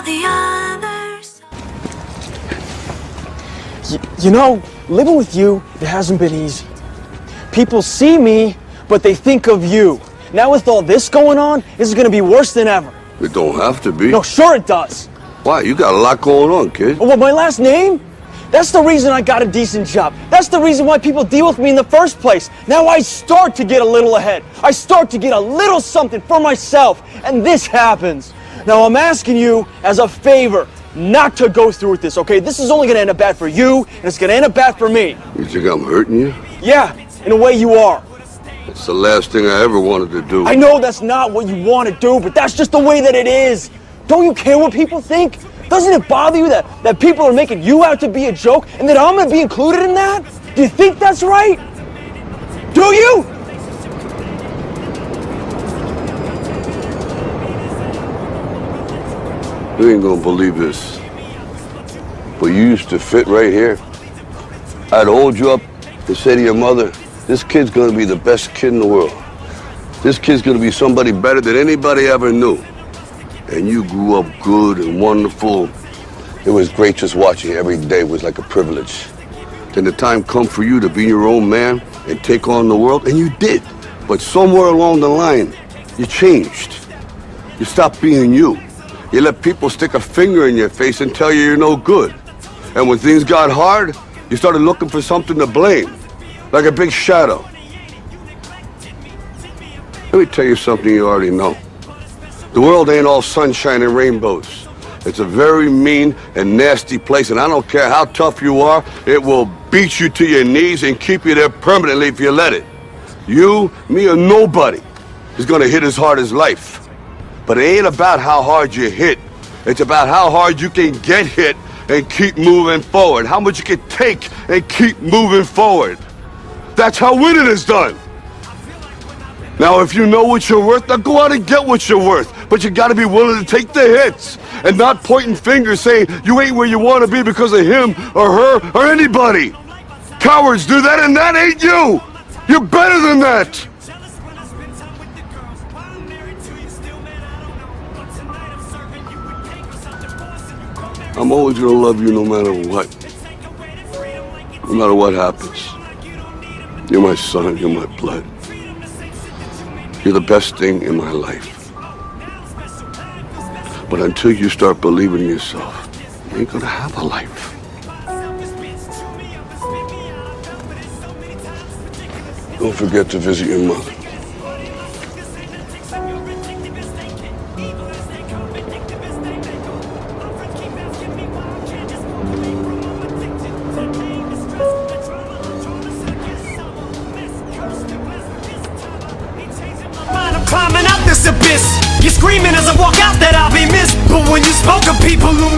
the others. You know, living with you, it hasn't been easy. People see me, but they think of you. Now with all this going on, this is gonna be worse than ever. It don't have to be. No, sure it does. Why? You got a lot going on, kid. Well, my last name? That's the reason I got a decent job. That's the reason why people deal with me in the first place. Now I start to get a little ahead. I start to get a little something for myself, and this happens. Now I'm asking you as a favor not to go through with this, okay? This is only gonna end up bad for you, and it's gonna end up bad for me. You think I'm hurting you? Yeah, in a way you are. It's the last thing I ever wanted to do. I know that's not what you want to do, but that's just the way that it is. Don't you care what people think? Doesn't it bother you that people are making you out to be a joke and that I'm going to be included in that? Do you think that's right? Do you? You ain't gonna believe this, but you used to fit right here. I'd hold you up and say to your mother, this kid's gonna be the best kid in the world. This kid's gonna be somebody better than anybody ever knew. And you grew up good and wonderful. It was great just watching you every day. It was like a privilege. Then the time come for you to be your own man and take on the world, and you did. But somewhere along the line, you changed. You stopped being you. You let people stick a finger in your face and tell you you're no good. And when things got hard, you started looking for something to blame, like a big shadow. Let me tell you something you already know. The world ain't all sunshine and rainbows. It's a very mean and nasty place, and I don't care how tough you are, it will beat you to your knees and keep you there permanently if you let it. You, me, or nobody is gonna hit as hard as life. But it ain't about how hard you hit. It's about how hard you can get hit and keep moving forward. How much you can take and keep moving forward. That's how winning is done. Now, if you know what you're worth, now go out and get what you're worth. But you gotta be willing to take the hits and not pointing fingers saying you ain't where you want to be because of him or her or anybody. Cowards do that, and that ain't you. You're better than that. I'm always gonna love you no matter what. No matter what happens. You're my son, you're my blood. You're the best thing in my life. But until you start believing in yourself, you ain't gonna have a life. Don't forget to visit your mother. Climbing out this abyss, you're screaming as I walk out that I'll be missed. But when you spoke of people who